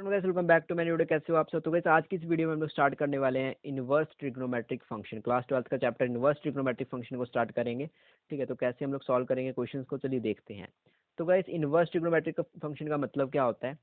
Guys welcome back to मेरी video. कैसे हो आप सब? तो गाइस आज की इस वीडियो में हम लोग स्टार्ट करने वाले हैं इनवर्स ट्रिग्नोमेट्रिक फंक्शन। क्लास 12 का चैप्टर इनवर्स ट्रिग्नोमेट्रिक फंक्शन को स्टार्ट करेंगे। ठीक है, तो कैसे हम लोग सॉल्व करेंगे क्वेश्चंस को, चलिए देखते हैं। तो गाइस इनवर्स ट्रिग्नोमेट्रिक फंक्शन का मतलब क्या होता है?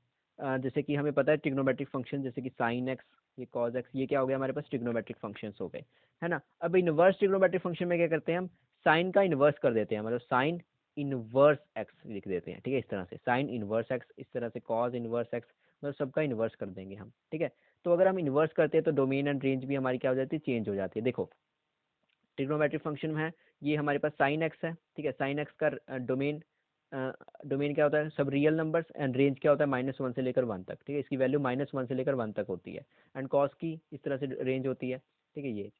जैसे कि हमें पता है ट्रिग्नोमेट्रिक फंक्शन जैसे कि साइन एक्स, ये कॉज एक्स, ये क्या हो गया हमारे पास ट्रिग्नोमेट्रिक फंक्शंस हो गए, है ना। अब इनवर्स ट्रिग्नोमेट्रिक फंक्शन में क्या करते हैं, हम साइन का इनवर्स कर देते हैं, मतलब साइन इनवर्स एक्स लिख देते हैं। ठीक है, इस तरह से साइन इनवर्स एक्स, इस तरह से कॉज इनवर्स एक्स, मतलब सबका इन्वर्स कर देंगे हम। ठीक है, तो अगर हम इन्वर्स करते हैं तो डोमेन एंड रेंज भी हमारी क्या हो जाती है, चेंज हो जाती है। देखो ट्रिग्नोमेट्रिक फंक्शन में है, ये हमारे पास साइन एक्स है। ठीक है, साइन एक्स का डोमेन डोमेन क्या होता है, सब रियल नंबर्स, एंड रेंज क्या होता है -1 से लेकर 1 तक। ठीक है, इसकी वैल्यू -1 से लेकर 1 तक होती है, एंड कॉस की इस तरह से रेंज होती है। ठीक है, ये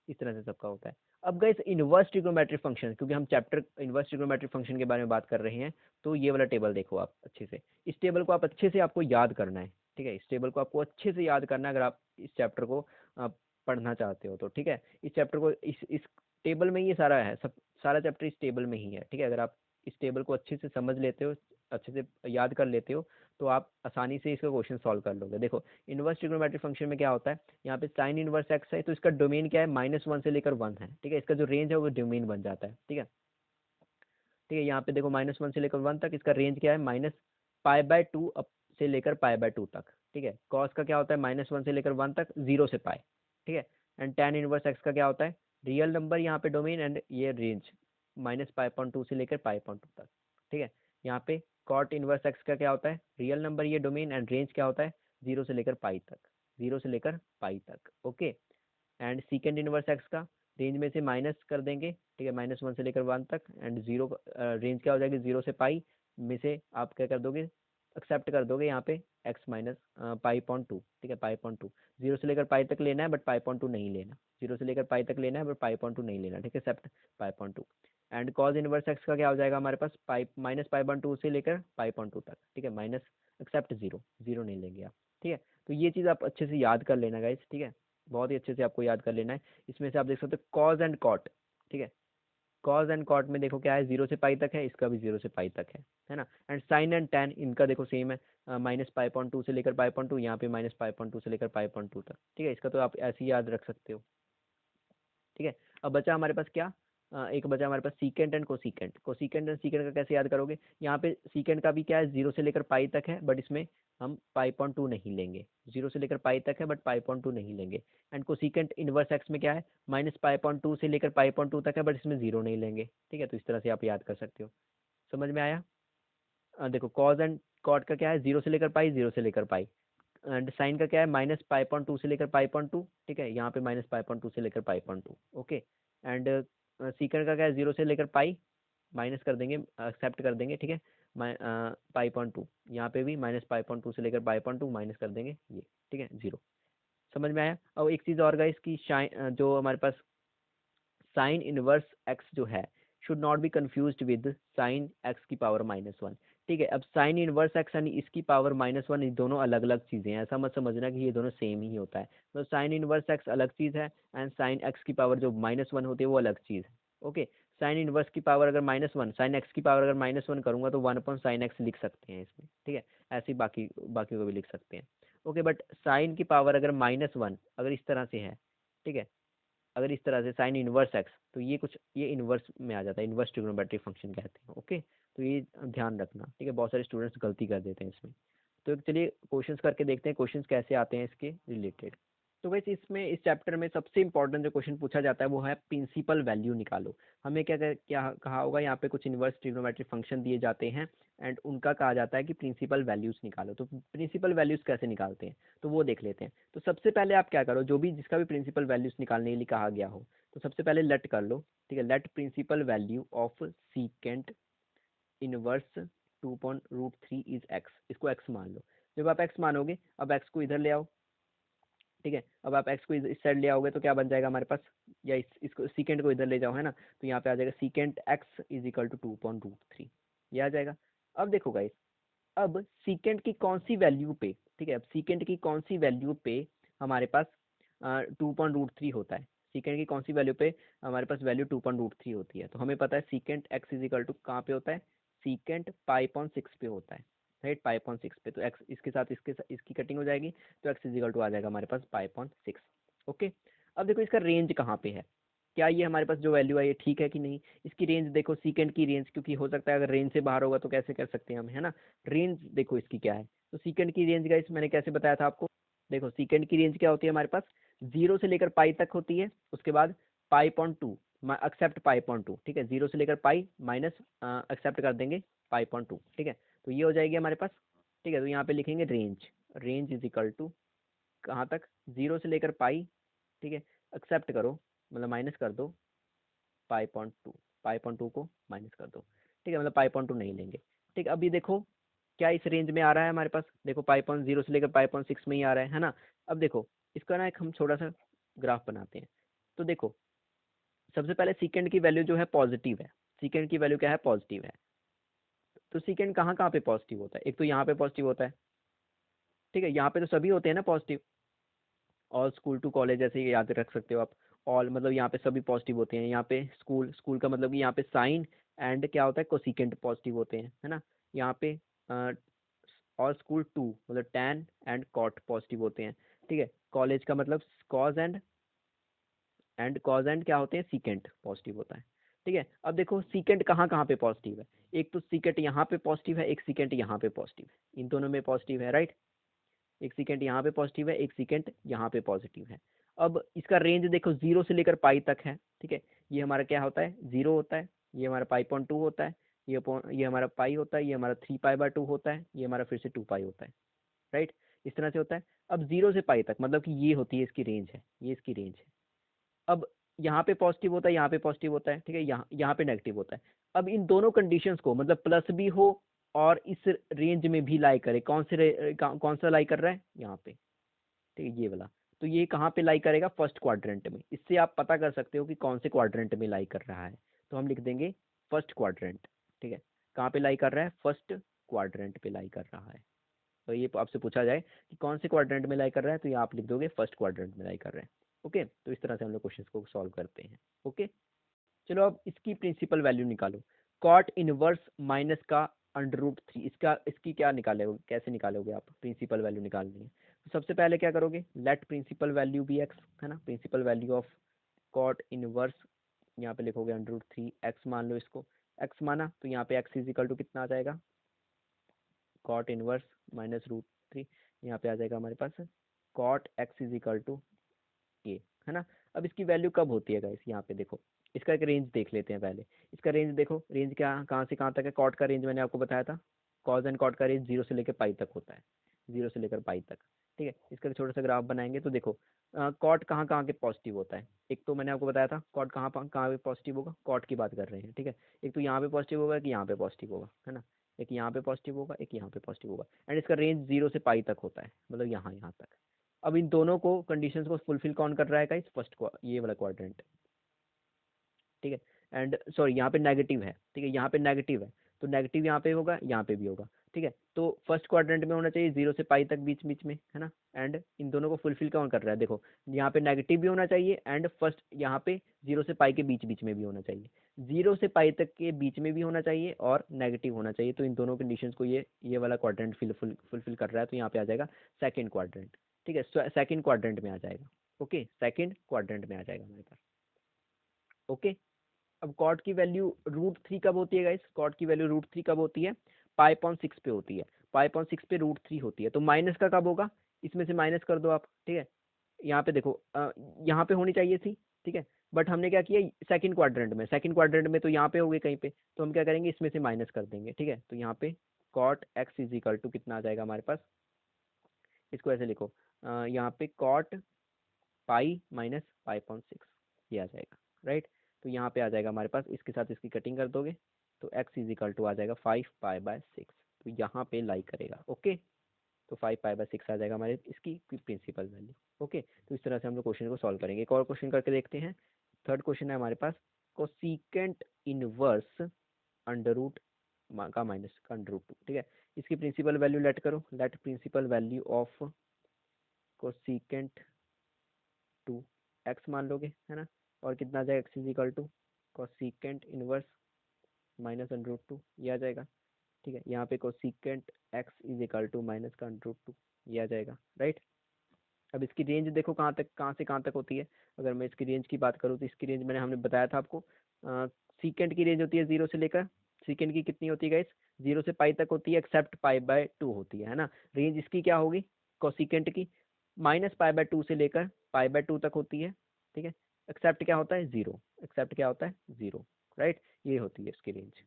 इस तरह से सबका होता है। अब गाइस इनवर्स ट्रिग्नोमेट्रिक फंक्शन, क्योंकि हम चैप्टर इनवर्स ट्रिग्नोमेट्रिक फंक्शन के बारे में बात कर रहे हैं, तो ये वाला टेबल देखो आप अच्छे से, इस टेबल को आप अच्छे से आपको याद करना है। ठीक है, इस टेबल को आपको अच्छे से याद करना है अगर आप इस चैप्टर को पढ़ना चाहते हो तो। ठीक है, इस चैप्टर को इस टेबल में ये सारा है, सब सारा चैप्टर इस टेबल में ही है। ठीक है, अगर आप इस टेबल को अच्छे से समझ लेते हो, अच्छे से याद कर लेते हो, तो आप आसानी से इसका क्वेश्चन सॉल्व कर लोगे। देखो इनवर्स ट्रिग्नोमेट्रिक फंक्शन में क्या होता है, यहाँ पे साइन इनवर्स एक्स है, तो इसका डोमेन क्या है, -1 से लेकर 1 है। ठीक है, इसका जो रेंज है वो डोमेन बन जाता है। ठीक है, ठीक है, यहाँ पे देखो -1 से लेकर 1 तक इसका रेंज क्या है, -π/2 अप से लेकर π/2 तक। ठीक है, कॉस का क्या होता है, -1 से लेकर 1 तक, 0 से पाई। ठीक है, एंड tan इनवर्स एक्स का क्या होता है, रियल नंबर यहाँ पे डोमेन, एंड ये रेंज -π/2 से लेकर π/2 तक। ठीक है, यहाँ पे कॉट इनवर्स एक्स का क्या होता है, रियल नंबर ये डोमेन, एंड रेंज क्या होता है, 0 से लेकर पाई तक, 0 से लेकर पाई तक। ओके, एंड सीकेंड इनवर्स एक्स का रेंज में से माइनस कर देंगे। ठीक है, -1 से लेकर 1 तक, एंड जीरो रेंज क्या हो जाएगी, 0 से पाई में से आप क्या कर दोगे, एक्सेप्ट कर दोगे यहाँ पे x माइनस π/2। ठीक है, π/2 0 से लेकर पाई तक लेना है, बट π/2 नहीं लेना, 0 से लेकर पाई तक लेना है, बट π/2 नहीं लेना। ठीक है, except π/2। And cos inverse X का क्या हो जाएगा हमारे पास, -π/2 से लेकर π/2 तक। ठीक है, माइनस एक्सेप्ट 0, 0 नहीं लेंगे आप। ठीक है, तो ये चीज़ आप अच्छे से याद कर लेना गाइस। ठीक है, बहुत ही अच्छे से आपको याद कर लेना है। इसमें से आप देख सकते हो कॉज एंड कॉट। ठीक है, कॉज एंड कॉट में देखो क्या है, 0 से पाई तक है, इसका भी 0 से पाई तक है ना। एंड साइन एंड टैन इनका देखो सेम है, -π/2 से लेकर π/2, यहाँ पे -π/2 से लेकर π/2 तक। ठीक है, इसका तो आप ऐसे ही याद रख सकते हो। ठीक है, अब बचा हमारे पास क्या, एक बचा हमारे पास secant and cosecant. Cosecant and secant का कैसे याद करोगे, यहाँ पे सीकेंट का भी क्या है, 0 से लेकर पाई तक है, बट इसमें हम π/2 नहीं लेंगे, 0 से लेकर पाई तक है बट π/2 नहीं लेंगे। एंड कोसीकेंट इनवर्स एक्स में क्या है, -π/2 से लेकर π/2 तक है, बट इसमें 0 नहीं लेंगे। ठीक है, तो इस तरह से आप याद कर सकते हो। समझ में आया? देखो कॉज एंड कॉट का क्या है, 0 से लेकर पाई, 0 से लेकर पाई। एंड साइन का क्या है, -π/2 से लेकर π/2। ठीक है, यहाँ पे -π/2 से लेकर π/2। ओके, एंड सीकेंड का क्या है, 0 से लेकर पाई, माइनस कर देंगे, एक्सेप्ट कर देंगे। ठीक है, π/2, यहाँ पे भी -π/2 से लेकर π/2 माइनस कर देंगे ये। ठीक है, 0। समझ में आया? और एक चीज़ और गाइस की जो हमारे पास साइन इनवर्स एक्स जो है, should not be confused with sine x की पावर -1। ठीक है, अब साइन इनवर्स एक्स यानी इसकी पावर -1, ये दोनों अलग अलग चीज़ें हैं, ऐसा मत समझना कि ये दोनों सेम ही होता है। तो साइन इनवर्स एक्स अलग चीज़ है, एंड साइन एक्स की पावर जो -1 होती है वो अलग चीज़ है। ओके, साइन इनवर्स की पावर अगर -1, साइन एक्स की पावर अगर -1 करूँगा तो 1/sin x लिख सकते हैं इसमें। ठीक है, ऐसे ही बाकी बाकी को भी लिख सकते हैं। ओके, बट साइन की पावर अगर -1 अगर इस तरह से है, ठीक है, अगर इस तरह से साइन इनवर्स एक्स, तो ये कुछ ये इनवर्स में आ जाता है, इनवर्स ट्रिग्नोमेट्रिक फंक्शन कहते हैं। ओके, तो ये ध्यान रखना। ठीक है, बहुत सारे स्टूडेंट्स गलती कर देते हैं इसमें। तो चलिए क्वेश्चंस करके देखते हैं, क्वेश्चंस कैसे आते हैं इसके रिलेटेड। तो वैसे इसमें इस चैप्टर में सबसे इंपॉर्टेंट जो क्वेश्चन पूछा जाता है वो है प्रिंसिपल वैल्यू निकालो। हमें क्या कहा होगा, यहाँ पे कुछ इनवर्स ट्रिग्नोमेट्रिक फंक्शन दिए जाते हैं, एंड उनका कहा जाता है कि प्रिंसिपल वैल्यूज निकालो। तो प्रिंसिपल वैल्यूज कैसे निकालते हैं, तो वो देख लेते हैं। तो सबसे पहले आप क्या करो, जो भी जिसका भी प्रिंसिपल वैल्यूज निकालने के लिए कहा गया हो, तो सबसे पहले लेट कर लो। ठीक है, let principal value of secant inverse 2/√3 is x, इसको एक्स मान लो। जब आप एक्स मानोगे, अब एक्स को इधर ले आओ। ठीक है, अब आप एक्स को इस साइड ले आओगे तो क्या बन जाएगा हमारे पास, या इसको सीकेंट को इधर ले जाओ, है ना, तो यहाँ पे आ जाएगा secant x is equal to 2/√3, ये आ जाएगा। अब देखो गाइस, अब सीकेंट की कौन सी वैल्यू पे, ठीक है, अब सीकेंट की कौन सी वैल्यू पे हमारे पास 2/√3 होता है, सीकेंट की कौन सी वैल्यू पे हमारे पास वैल्यू 2/√3 होती है, तो हमें पता है secant x is equal to कहाँ पे होता है, सीकेंट π/6 पे होता है। राइट, पाई अपॉन 6 पे, तो एक्स इसके साथ इसकी कटिंग हो जाएगी, तो एक्स इजिकल टू आ जाएगा हमारे पास पाई अपॉन 6। ओके, अब देखो इसका रेंज कहाँ पे है, क्या ये हमारे पास जो वैल्यू है ये ठीक है कि नहीं। इसकी रेंज देखो, सीकेंड की रेंज, क्योंकि हो सकता है अगर रेंज से बाहर होगा तो कैसे कर सकते हैं हम, है ना। रेंज देखो इसकी क्या है, तो सीकेंड की रेंज गाइस मैंने कैसे बताया था आपको, देखो सीकेंड की रेंज क्या होती है हमारे पास, 0 से लेकर पाई तक होती है, उसके बाद पाई पॉइंट टू, एक्सेप्ट पाई पॉइंट टू, ठीक है, 0 से लेकर पाई माइनस एक्सेप्ट कर देंगे पाई पॉइंट टू, ठीक है, तो ये हो जाएगी हमारे पास। ठीक है, तो यहाँ पे लिखेंगे range, range is equal to कहाँ तक, 0 से लेकर पाई, ठीक है, एक्सेप्ट करो, मतलब माइनस कर दो पाई पॉइंट टू, पाई पॉइंट टू को माइनस कर दो, ठीक है, मतलब पाई पॉइंट टू नहीं लेंगे। ठीक, अभी देखो क्या इस रेंज में आ रहा है हमारे पास, देखो पाई पॉइंट 0 से लेकर पाई पॉइंट 6 में ही आ रहा है ना। अब देखो इसका ना एक हम छोटा सा ग्राफ बनाते हैं, तो देखो सबसे पहले सीकेंड की वैल्यू जो है पॉजिटिव है, सीकेंड की वैल्यू क्या है, पॉजिटिव है, तो सीकेंड कहाँ कहाँ पे पॉजिटिव होता है, एक तो यहाँ पे पॉजिटिव होता है, ठीक है, यहाँ पे तो सभी होते हैं ना positive, all school to college ऐसे ही याद रख सकते हो आप, ऑल मतलब यहाँ पे सभी पॉजिटिव होते हैं, यहाँ पे स्कूल, स्कूल का मतलब कि यहाँ पे साइन एंड क्या होता है, कोसिकेंट पॉजिटिव होते हैं, है ना। यहाँ पे और स्कूल टू मतलब टैन एंड कॉट पॉजिटिव होते हैं, ठीक है, कॉलेज का मतलब कॉज एंड क्या होते हैं, सीकेंट पॉजिटिव होता है। ठीक है, अब देखो सीकेंट कहाँ कहाँ पे पॉजिटिव है, एक तो सीकेंट यहाँ पे पॉजिटिव है, एक सीकेंट यहाँ पे पॉजिटिव है, इन दोनों में पॉजिटिव है, राइट, एक सेकेंड यहाँ पे पॉजिटिव है, एक सेकेंड यहाँ पे पॉजिटिव है। अब इसका रेंज देखो 0 से लेकर पाई तक है, ठीक है, ये हमारा क्या होता है, 0 होता है, ये हमारा पाई पॉइंट टू होता है, ये हमारा पाई होता है, ये हमारा 3 पाई/2 होता है, ये हमारा फिर से 2 पाई होता है, राइट, इस तरह से होता है। अब 0 से पाई तक मतलब कि ये होती है इसकी रेंज है, ये इसकी रेंज है। अब यहाँ पे पॉजिटिव होता है, यहाँ पे पॉजिटिव होता है, ठीक है, यहाँ पे नेगेटिव होता है। अब इन दोनों कंडीशंस को मतलब प्लस भी हो और इस रेंज में भी लाई करे, कौन सा लाई कर रहा है, यहाँ पे, ठीक है, ये वाला, तो ये कहाँ पे लाई करेगा, फर्स्ट क्वाड्रेंट में, इससे आप पता कर सकते हो कि कौन से क्वाड्रेंट में लाई कर रहा है, तो हम लिख देंगे फर्स्ट क्वाड्रेंट, ठीक है, कहाँ पे लाई कर रहा है, फर्स्ट क्वाड्रेंट पे लाई कर रहा है। तो ये आपसे पूछा जाए कि कौन से क्वाड्रेंट में लाई कर रहा है, तो ये आप लिख दोगे फर्स्ट क्वाड्रेंट में लाई कर रहे हैं। ओके, तो इस तरह से हम लोग क्वेश्चन को सॉल्व करते हैं। ओके, चलो अब इसकी प्रिंसिपल वैल्यू निकालो, कॉट इनवर्स माइनस का √3, इसका इसकी क्या निकालोगे, कैसे निकालोगे आप, प्रिंसिपल वैल्यू निकालनी है, तो सबसे पहले क्या करोगे, let principal value be x, है ना, principal value of cot inverse, यहाँ पे लिखोगे √3 एक्स मान लो इसको, एक्स माना तो यहाँ पे एक्स इज इक्वल टू कितना आ जाएगा, कॉट इनवर्स माइनस √3, यहाँ पे आ जाएगा हमारे पास cot x is equal to ये, है ना। अब इसकी वैल्यू कब होती है गाइस, यहाँ पे देखो, इसका एक रेंज देख लेते हैं पहले, इसका रेंज देखो, रेंज क्या कहाँ से कहाँ तक है, कॉट का रेंज मैंने आपको बताया था, कॉज एंड कॉट का रेंज 0 से लेकर पाई तक होता है, 0 से लेकर पाई तक, ठीक है, इसका छोटा सा ग्राफ बनाएंगे तो देखो कॉट कहाँ के पॉजिटिव होता है, एक तो मैंने आपको बताया था कॉट कहाँ कहाँ पे पॉजिटिव होगा, कॉट की बात कर रहे हैं, ठीक है, एक तो यहाँ पे पॉजिटिव होगा, कि यहाँ पे पॉजिटिव होगा, है ना, एक यहाँ पे पॉजिटिव होगा, एक यहाँ पे पॉजिटिव होगा, एंड इसका रेंज 0 से पाई तक होता है, मतलब यहाँ यहाँ तक। अब इन दोनों को कंडीशंस को फुलफिल कौन कर रहा है गाइस, फर्स्ट ये वाला क्वाड्रेंट, ठीक है, एंड सॉरी यहाँ पे नेगेटिव है, ठीक है, यहाँ पे नेगेटिव है, तो नेगेटिव यहाँ पे होगा, यहाँ पे भी होगा, ठीक है, तो फर्स्ट क्वाड्रेंट में होना चाहिए 0 से पाई तक बीच बीच में, है ना, एंड इन दोनों को फुलफिल कौन कर रहा है, देखो यहाँ पे नेगेटिव भी होना चाहिए एंड फर्स्ट यहाँ पे 0 से पाई के बीच बीच में भी होना चाहिए, 0 से पाई तक के बीच में भी होना चाहिए और नेगेटिव होना चाहिए, तो इन दोनों कंडीशंस को ये वाला क्वाड्रेंट फुलफिल कर रहा है, तो यहाँ पे आ जाएगा सेकेंड क्वाड्रेंट, ठीक है, सेकेंड क्वाड्रेंट में आ जाएगा। ओके, सेकेंड क्वाड्रेंट में आ जाएगा हमारे पास। ओके, अब कॉट की वैल्यू √3 कब होती है गाइस, कॉट की वैल्यू √3 कब होती है, पाई/6 पे होती है, पाई/6 पे √3 होती है, तो माइनस का कब होगा, इसमें से माइनस कर दो आप, ठीक है, यहाँ पे देखो यहाँ पे होनी चाहिए थी, ठीक है, बट हमने क्या किया सेकंड क्वाड्रेंट में, सेकंड क्वाड्रेंट में तो यहाँ पे हो गए कहीं पे, तो हम क्या करेंगे इसमें से माइनस कर देंगे, ठीक है, तो यहाँ पे cot x is equal to कितना आ जाएगा हमारे पास, इसको ऐसे लिखो यहाँ पे कॉट पाई माइनस पाई/6 ये आ जाएगा, राइट, तो यहाँ पे आ जाएगा हमारे पास, इसके साथ इसकी कटिंग कर दोगे तो एक्स इज इक्वल टू आ जाएगा 5 पाई/6, तो यहाँ पे लाई करेगा। ओके, तो 5 पाई/6 आ जाएगा हमारे इसकी प्रिंसिपल वैल्यू। ओके, तो इस तरह से हम लोग क्वेश्चन को सॉल्व करेंगे। एक और क्वेश्चन करके देखते हैं, थर्ड क्वेश्चन है हमारे पास, कोसिकेंट इनवर्स अंडर रूट का माइनस का √2, ठीक है, इसकी प्रिंसिपल वैल्यू लेट करो, let principal value of cosecant to x मान लोगे, है ना, और कितना आ जाएगा x is equal to cosecant inverse minus √2 ये आ जाएगा। ठीक है। यहाँ पे cosecant x is equal to minus का अंडर रूट 2, ये आ जाएगा, राइट। अब इसकी रेंज देखो कहाँ से कहाँ तक होती है। अगर मैं इसकी रेंज की बात करूँ तो इसकी रेंज हमने बताया था आपको, सीकेंट की रेंज होती है 0 से लेकर, सीकेंट की कितनी होती है गाइस, 0 से पाई तक होती है, एक्सेप्ट पाई बाय 2 होती है ना। रेंज इसकी क्या होगी कोसिकेंट की, माइनस पाई बाय 2 से लेकर पाई बाय 2 तक होती है, ठीक है। एक्सेप्ट क्या होता है 0, एक्सेप्ट क्या होता है 0, राइट। ये होती है इसकी रेंज।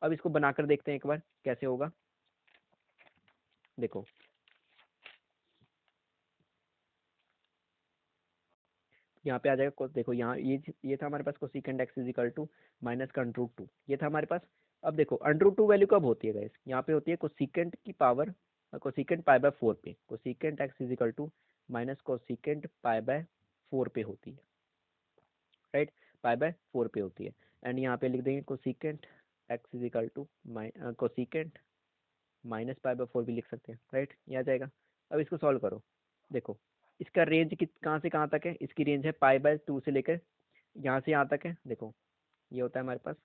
अब इसको बनाकर देखते हैं एक बार कैसे होगा। देखो यहाँ पे आ जाएगा, देखो यहाँ ये था हमारे पास cosecant x is equal to minus का अंडर रूट 2, ये था हमारे पास। अब देखो अंडर रूट 2 वैल्यू कब होती है गाइस, यहाँ पे होती है कोसिकेंट की पावर कोसिकेंट पाई बाय 4 पे, cosecant x is equal to minus cosecant pi by 4 पे होती है, राइट। पाई बाय 4 पे होती है। एंड यहाँ पे लिख देंगे cosecant x is equal to cosecant minus pi by 4 भी लिख सकते हैं, राइट। ये आ जाएगा। अब इसको सॉल्व करो। देखो इसका रेंज कहाँ से कहाँ तक है, इसकी रेंज है पाई बाय 2 से लेकर यहाँ से यहाँ तक है। देखो ये होता है हमारे पास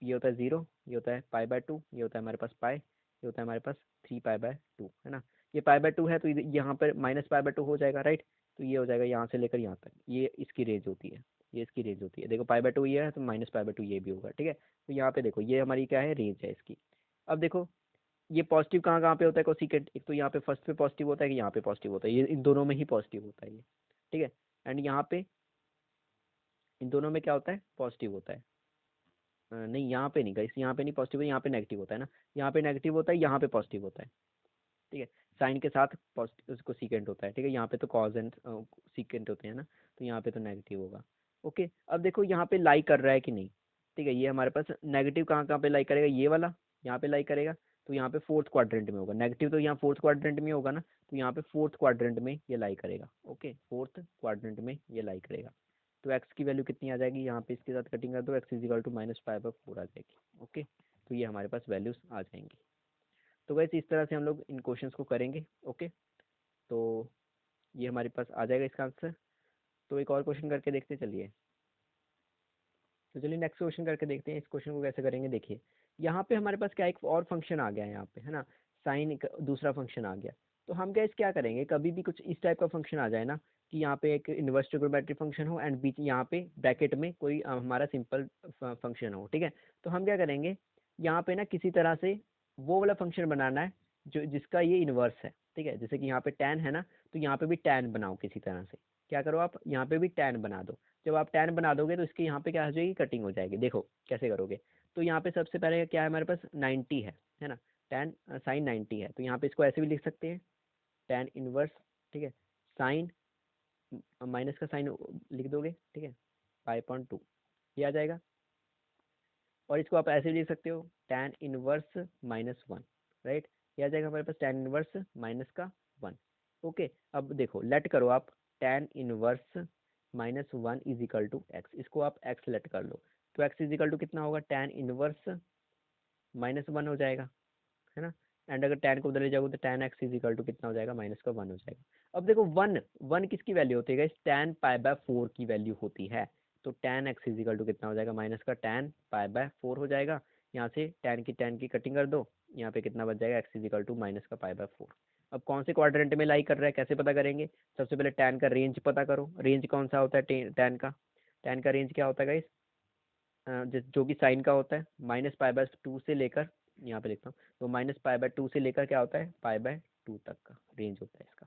ये होता है 0, ये होता है पाई बाय 2, ये होता है हमारे पास पाई, ये होता है हमारे पास 3 पाई बाय 2, है ना। ये पाई बाय 2 है तो यहाँ पर माइनस पाई बाय 2 हो जाएगा, राइट। तो ये हो जाएगा यहाँ से लेकर यहाँ तक, ये इसकी रेंज होती है, ये इसकी रेंज होती है। देखो पाई बाय 2 ये है तो माइनस पाई बाय 2 ये भी होगा, ठीक है। तो यहाँ पे देखो ये हमारी क्या है, रेंज है इसकी। अब देखो ये पॉजिटिव कहाँ कहाँ पे होता है कोसिकेंट, एक तो यहाँ पे फर्स्ट पे पॉजिटिव होता है कि यहाँ पे पॉजिटिव होता है, ये इन दोनों में ही पॉजिटिव होता है ये, ठीक है। एंड यहाँ पे इन दोनों में क्या होता है, पॉजिटिव होता है। नहीं यहाँ पे नहीं गाइस, यहाँ पे नहीं पॉजिटिव है, यहाँ पे नेगेटिव होता है ना। यहाँ पे नेगेटिव होता है, यहाँ पे पॉजिटिव होता है, ठीक है। साइन के साथ पॉजिटिव उसको सीकेंट होता है, ठीक है। यहाँ पे तो कॉज एंड सीकेंट होते हैं ना, तो यहाँ पे तो नेगेटिव होगा। ओके अब देखो यहाँ पे लाई कर रहा है कि नहीं, ठीक है। ये हमारे पास नेगेटिव कहाँ कहाँ पे लाई करेगा, ये वाला यहाँ पे लाई करेगा, तो यहाँ पे फोर्थ क्वाड्रेंट में होगा। नेगेटिव तो यहाँ फोर्थ क्वाड्रेंट में होगा ना, तो यहाँ पे फोर्थ क्वाड्रेंट में ये लाई करेगा। ओके फोर्थ क्वाड्रेंट में ये लाई करेगा। तो एक्स की वैल्यू कितनी आ जाएगी, यहाँ पे इसके साथ कटिंग कर दो, x is equal to minus pi by 4 आ जाएगी। ओके तो ये हमारे पास वैल्यूज आ जाएंगी। तो वैसे इस तरह से हम लोग इन क्वेश्चंस को करेंगे। ओके तो ये हमारे पास आ जाएगा इसका आंसर। तो एक और क्वेश्चन करके देखते हैं, चलिए। तो चलिए नेक्स्ट क्वेश्चन करके देखते हैं। इस क्वेश्चन को कैसे करेंगे, देखिए यहाँ पे हमारे पास क्या एक और फंक्शन आ गया है यहाँ पे, है ना। साइन दूसरा फंक्शन आ गया। तो हम गैस क्या करेंगे, कभी भी कुछ इस टाइप का फंक्शन आ जाए ना कि यहाँ पे एक इनवर्स ट्रिग्नोमेट्रिक फंक्शन हो एंड बीच यहाँ पे ब्रैकेट में कोई हमारा सिंपल फंक्शन हो, ठीक है। तो हम क्या करेंगे, यहाँ पे ना किसी तरह से वो वाला फंक्शन बनाना है जो जिसका ये इनवर्स है, ठीक है। जैसे कि यहाँ पे टैन है ना, तो यहाँ पे भी टैन बनाओ किसी तरह से। क्या करो आप, यहाँ पे भी टैन बना दो। जब आप टैन बना दोगे तो इसके यहाँ पे क्या हो जाएगी, कटिंग हो जाएगी। देखो कैसे करोगे, तो यहाँ पे सबसे पहले क्या है हमारे पास 90 है ना। टैन साइन 90 है, तो यहाँ पे इसको ऐसे भी लिख सकते हैं, टैन इनवर्स, ठीक है। साइन माइनस का साइन लिख दोगे, ठीक है, 5.2 ये आ जाएगा। और इसको आप ऐसे भी लिख सकते हो, टैन इनवर्स -1, राइट। ये आ जाएगा हमारे पास टैन इनवर्स -1। ओके अब देखो लेट करो आप, tan inverse -1 is equal to x, इसको आप एक्स लेट कर लो। तो एक्स इज इक्वल टू कितना होगा, टैन इनवर्स -1 हो जाएगा, है ना। एंड अगर टैन को उधर ले जाओगे तो tan x is equal to कितना हो जाएगा, -1 हो जाएगा। अब देखो वन वन किसकी वैल्यू होती है, टैन पाई बाय 4 की वैल्यू होती है। तो tan x is equal to कितना हो जाएगा, माइनस का टैन पाई बाय 4 हो जाएगा। यहाँ से टैन की कटिंग कर दो, यहाँ पे कितना बच जाएगा, x is equal to minus का पाई बाय 4। अब कौन से क्वाड्रेंट में लाई कर रहा है, कैसे पता करेंगे, सबसे पहले टैन का रेंज पता करो। रेंज कौन सा होता है टैन का रेंज क्या होता है गाइस, जो कि साइन का होता है, -π/2 से लेकर, यहाँ पे लिखता हूँ, तो -π/2 से लेकर क्या होता है, π/2 तक का रेंज होता है इसका,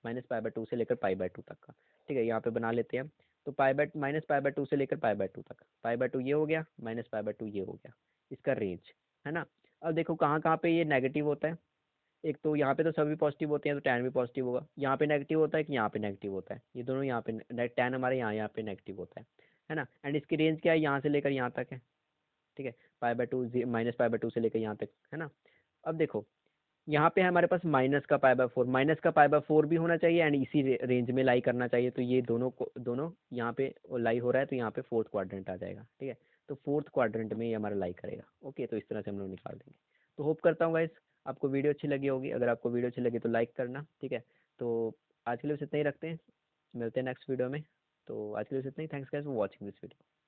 -π/2 से लेकर π/2 तक का, ठीक है। यहाँ पे बना लेते हैं हम। तो -π/2 से लेकर π/2 तक, π/2 ये हो गया, -π/2 ये हो गया, इसका रेंज, है ना। अब देखो कहाँ कहाँ पे ये नेगेटिव होता है, एक तो यहाँ पे तो सभी पॉजिटिव होते हैं तो टैन भी पॉजिटिव होगा। यहाँ पे नेगेटिव होता है कि यहाँ पे नेगेटिव होता है, ये दोनों यहाँ पे टैन हमारे यहाँ पे नेगेटिव होता है ना। एंड इसकी रेंज क्या है, यहाँ से लेकर यहाँ तक है, ठीक है। π/2 -π/2 से लेकर यहाँ तक, है ना। अब देखो यहाँ पे हमारे पास -π/4, -π/4 भी होना चाहिए एंड इसी रेंज में लाई करना चाहिए। तो ये दोनों यहाँ पे लाई हो रहा है, तो यहाँ पे फोर्थ क्वाड्रेंट आ जाएगा, ठीक है। तो फोर्थ क्वाड्रेंट में ये हमारा लाई करेगा। ओके तो इस तरह से हम लोग निकाल देंगे। तो होप करता हूँ गाइस आपको वीडियो अच्छी लगी होगी। अगर आपको वीडियो अच्छी लगी तो लाइक करना, ठीक है। तो आज के लिए बस इतना ही रखते हैं, मिलते हैं नेक्स्ट वीडियो में। तो आज के लिए बस इतना ही, thanks guys for watching this video.